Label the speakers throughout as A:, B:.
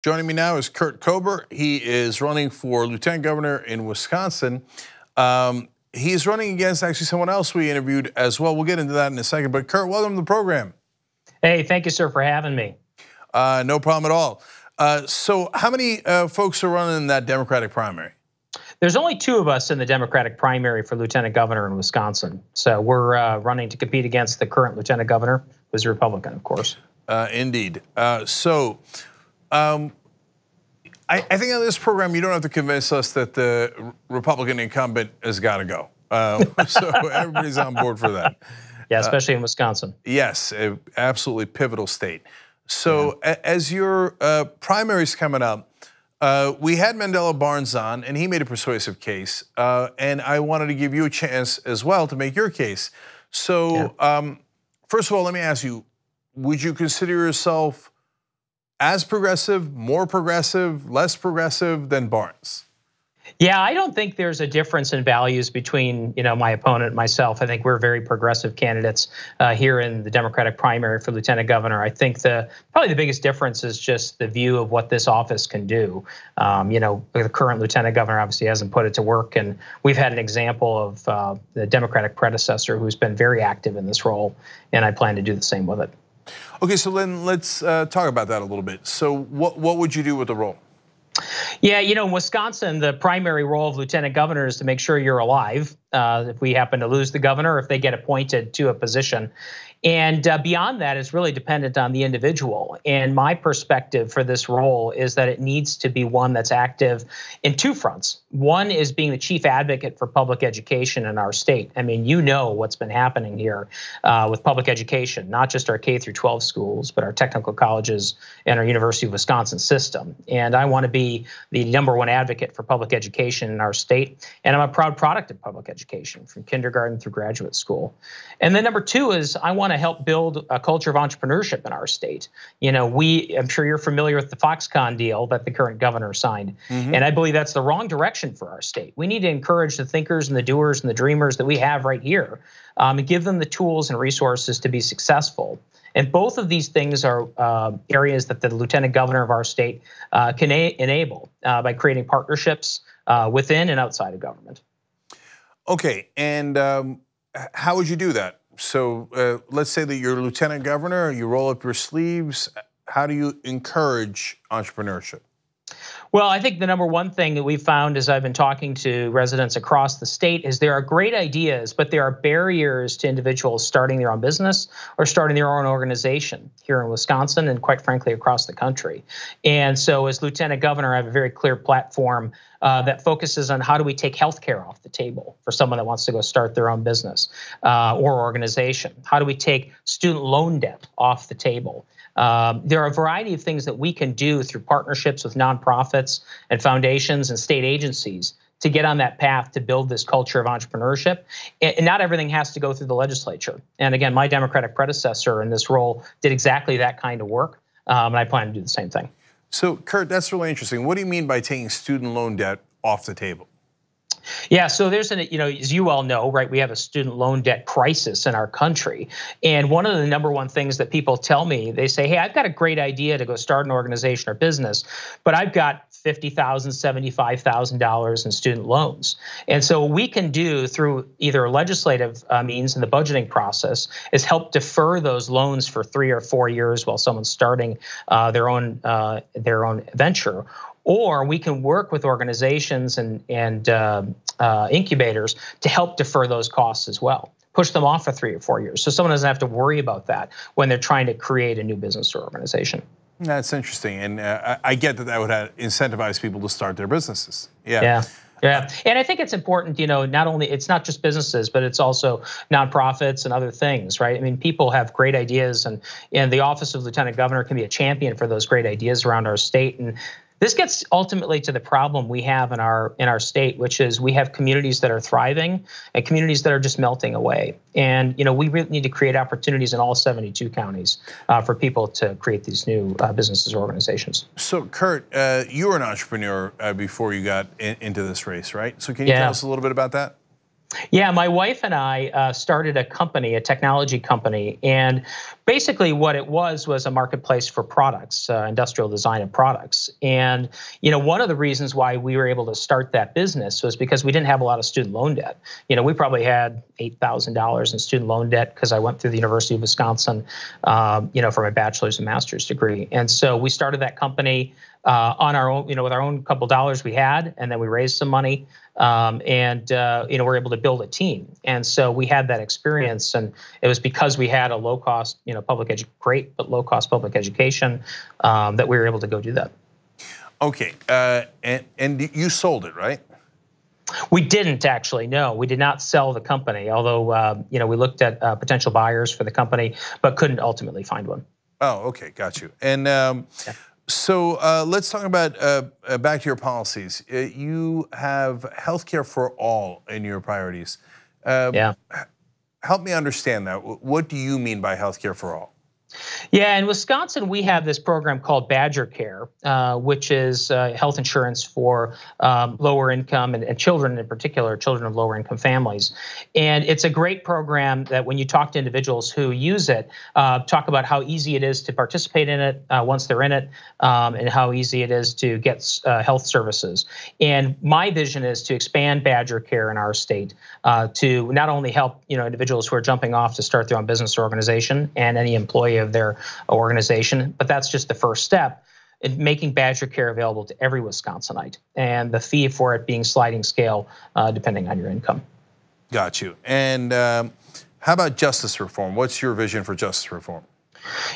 A: Joining me now is Kurt Cober. He is running for lieutenant governor in Wisconsin. He's running against actually someone else we interviewed as well. We'll get into that in a second. But Kurt, welcome to the program.
B: Hey, thank you, sir, for having me.
A: No problem at all. So how many folks are running in that Democratic primary?
B: There's only two of us in the Democratic primary for lieutenant governor in Wisconsin. So we're running to compete against the current lieutenant governor, who's a Republican, of course.
A: Indeed. I think on this program, you don't have to convince us that the Republican incumbent has got to go. So everybody's on board for that.
B: Yeah, especially in Wisconsin.
A: Yes, absolutely pivotal state. So as your primary's coming up, we had Mandela Barnes on, and he made a persuasive case. And I wanted to give you a chance as well to make your case. So first of all, let me ask you, would you consider yourself as progressive, more progressive, less progressive than Barnes?
B: Yeah, I don't think there's a difference in values between my opponent and myself. I think we're very progressive candidates here in the Democratic primary for lieutenant governor. I think probably the biggest difference is just the view of what this office can do. The current lieutenant governor obviously hasn't put it to work, and we've had an example of the Democratic predecessor who's been very active in this role, and I plan to do the same with it.
A: Okay, so then let's talk about that a little bit. So what would you do with the role?
B: Yeah, in Wisconsin, the primary role of lieutenant governor is to make sure you're alive if we happen to lose the governor, if they get appointed to a position. And beyond that, it's really dependent on the individual. And my perspective for this role is that it needs to be one that's active in two fronts. One is being the chief advocate for public education in our state. I mean, what's been happening here with public education, not just our K through 12 schools, but our technical colleges and our University of Wisconsin system. And I want to be the #1 advocate for public education in our state. And I'm a proud product of public education from kindergarten through graduate school. And then #2 is I want to help build a culture of entrepreneurship in our state. I'm sure you're familiar with the Foxconn deal that the current governor signed. And I believe that's the wrong direction for our state. We need to encourage the thinkers and the doers and the dreamers that we have right here and give them the tools and resources to be successful. And both of these things are areas that the lieutenant governor of our state can enable by creating partnerships within and outside of government.
A: Okay, and how would you do that? So let's say that you're a lieutenant governor, you roll up your sleeves. How do you encourage entrepreneurship?
B: Well, I think the #1 thing that we've found as I've been talking to residents across the state is there are great ideas, but there are barriers to individuals starting their own business or starting their own organization here in Wisconsin and quite frankly across the country. And so as lieutenant governor, I have a very clear platform that focuses on how do we take healthcare off the table for someone that wants to go start their own business or organization? How do we take student loan debt off the table? There are a variety of things that we can do through partnerships with nonprofits and foundations and state agencies to get on that path to build this culture of entrepreneurship. And not everything has to go through the legislature. And again, my Democratic predecessor in this role did exactly that kind of work, and I plan to do the same thing.
A: So, Kurt, that's really interesting. What do you mean by taking student loan debt off the table?
B: Yeah, so there's as you all know, right, we have a student loan debt crisis in our country. And one of the #1 things that people tell me, they say, hey, I've got a great idea to go start an organization or business, but I've got $50,000, $75,000 in student loans. And so what we can do through either legislative means in the budgeting process is help defer those loans for 3 or 4 years while someone's starting their own venture. Or we can work with organizations and incubators to help defer those costs as well, push them off for 3 or 4 years. So someone doesn't have to worry about that when they're trying to create a new business or organization.
A: That's interesting. And I get that would incentivize people to start their businesses.
B: Yeah. And I think it's important, not only, it's not just businesses, but it's also nonprofits and other things, right? I mean, people have great ideas and the office of lieutenant governor can be a champion for those great ideas around our state. And this gets ultimately to the problem we have in our state, which is we have communities that are thriving and communities that are just melting away. And we really need to create opportunities in all 72 counties for people to create these new businesses or organizations.
A: So, Kurt, you were an entrepreneur before you got into this race, right? So can you tell us a little bit about that?
B: Yeah, my wife and I started a company, a technology company, and basically what it was a marketplace for products, industrial design of products. And one of the reasons why we were able to start that business was because we didn't have a lot of student loan debt. We probably had $8,000 in student loan debt because I went through the University of Wisconsin, for my bachelor's and master's degree. And so we started that company on our own, with our own couple dollars we had, and then we raised some money. We're able to build a team. And so we had that experience, and it was because we had a low cost, great but low cost public education that we were able to go do that.
A: Okay, and you sold it, right?
B: We didn't actually. No, we did not sell the company. Although we looked at potential buyers for the company, but couldn't ultimately find one.
A: Oh, okay, got you. And so let's talk about back to your policies. You have healthcare for all in your priorities.
B: Yeah.
A: Help me understand that. What do you mean by healthcare for all?
B: Yeah, in Wisconsin, we have this program called Badger Care, which is health insurance for lower income and children in particular, children of lower income families. And it's a great program that when you talk to individuals who use it, talk about how easy it is to participate in it once they're in it, and how easy it is to get health services. And my vision is to expand Badger Care in our state to not only help individuals who are jumping off to start their own business or organization and any employee of their organization, but that's just the first step in making Badger Care available to every Wisconsinite, and the fee for it being sliding scale depending on your income.
A: Got you. And how about justice reform? What's your vision for justice reform?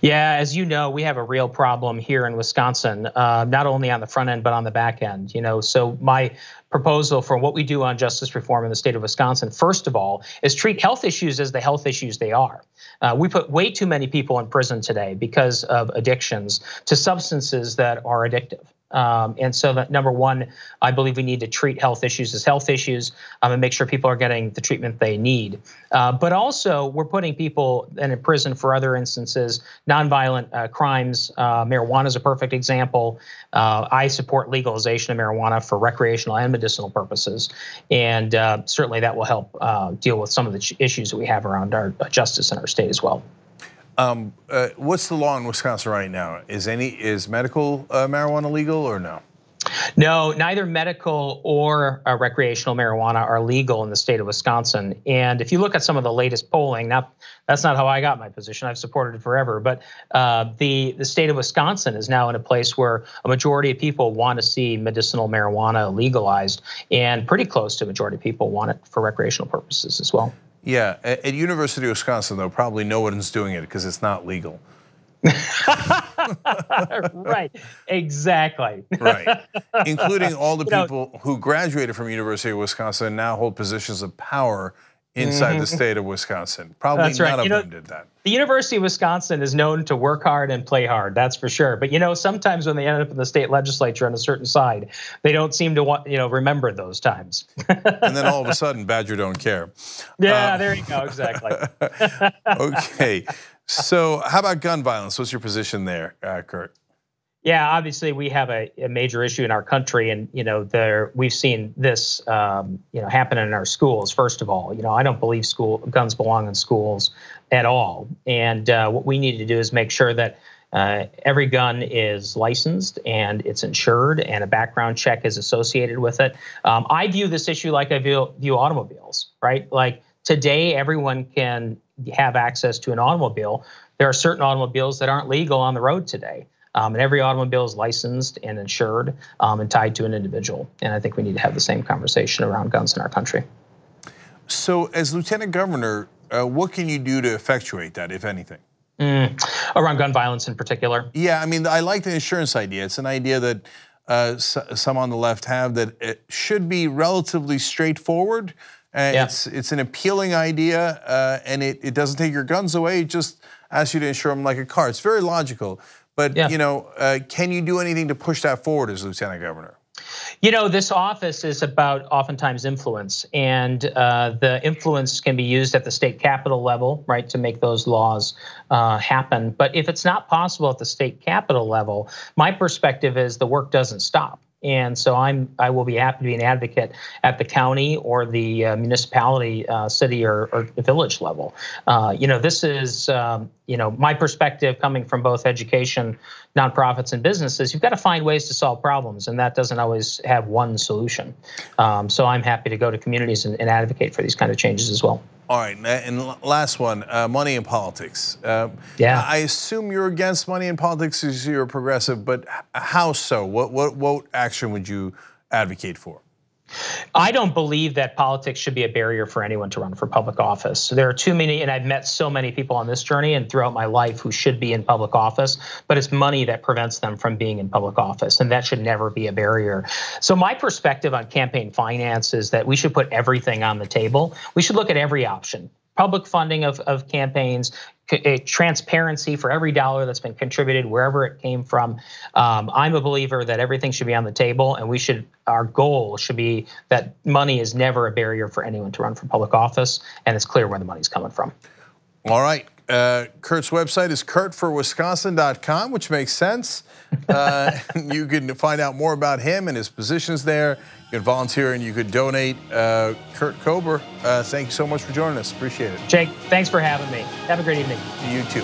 B: Yeah, as you know, we have a real problem here in Wisconsin, not only on the front end, but on the back end. So my proposal for what we do on justice reform in the state of Wisconsin, first of all, is treat health issues as the health issues they are. We put way too many people in prison today because of addictions to substances that are addictive. And so that number one, I believe we need to treat health issues as health issues and make sure people are getting the treatment they need. But also we're putting people in prison for other instances, nonviolent crimes. Marijuana is a perfect example. I support legalization of marijuana for recreational and medicinal purposes. And certainly that will help deal with some of the issues that we have around our justice in our state as well.
A: What's the law in Wisconsin right now? Is medical marijuana legal or no?
B: No, neither medical or recreational marijuana are legal in the state of Wisconsin. And if you look at some of the latest polling, now that's not how I got my position. I've supported it forever. But the state of Wisconsin is now in a place where a majority of people want to see medicinal marijuana legalized, and pretty close to a majority of people want it for recreational purposes as well.
A: Yeah, at University of Wisconsin, though, probably no one's doing it because it's not legal.
B: Right, exactly.
A: Right, including all the people who graduated from University of Wisconsin and now hold positions of power inside the state of Wisconsin. Probably
B: that's right.
A: None of them did that.
B: The University of Wisconsin is known to work hard and play hard, that's for sure. But sometimes when they end up in the state legislature on a certain side, they don't seem to want, remember those times.
A: And then all of a sudden, Badger don't care.
B: Yeah, there you go, exactly.
A: Okay, so how about gun violence? What's your position there, Kurt?
B: Yeah, obviously we have a major issue in our country, and we've seen this happen in our schools. First of all, I don't believe guns belong in schools at all. And what we need to do is make sure that every gun is licensed and it's insured, and a background check is associated with it. I view this issue like I view automobiles, right? Like today, everyone can have access to an automobile. There are certain automobiles that aren't legal on the road today. And every automobile is licensed and insured and tied to an individual. And I think we need to have the same conversation around guns in our country.
A: So as Lieutenant Governor, what can you do to effectuate that, if anything?
B: Around gun violence in particular?
A: Yeah, I mean, I like the insurance idea. It's an idea that some on the left have, that it should be relatively straightforward. It's an appealing idea, and it doesn't take your guns away. It just asks you to insure them like a car. It's very logical. But can you do anything to push that forward as Lieutenant Governor?
B: This office is about oftentimes influence, and the influence can be used at the state capitol level, right, to make those laws happen. But if it's not possible at the state capitol level, my perspective is the work doesn't stop. And so I will be happy to be an advocate at the county or the municipality, city or village level. This is my perspective coming from both education, nonprofits, and businesses. You've got to find ways to solve problems, and that doesn't always have one solution. So I'm happy to go to communities and advocate for these kind of changes as well.
A: All right, and last one, money in politics.
B: Yeah.
A: I assume you're against money in politics because you're a progressive, but how so? What action would you advocate for?
B: I don't believe that politics should be a barrier for anyone to run for public office. There are too many, and I've met so many people on this journey and throughout my life who should be in public office, but it's money that prevents them from being in public office, and that should never be a barrier. So my perspective on campaign finance is that we should put everything on the table. We should look at every option. Public funding of campaigns, transparency for every dollar that's been contributed, wherever it came from. I'm a believer that everything should be on the table, and our goal should be that money is never a barrier for anyone to run for public office, and it's clear where the money's coming from.
A: All right. Kurt's website is kurtforwisconsin.com, which makes sense. You can find out more about him and his positions there. You can volunteer and you could donate. Kurt Cober, thank you so much for joining us. Appreciate it.
B: Jake, thanks for having me. Have a great evening.
A: You too.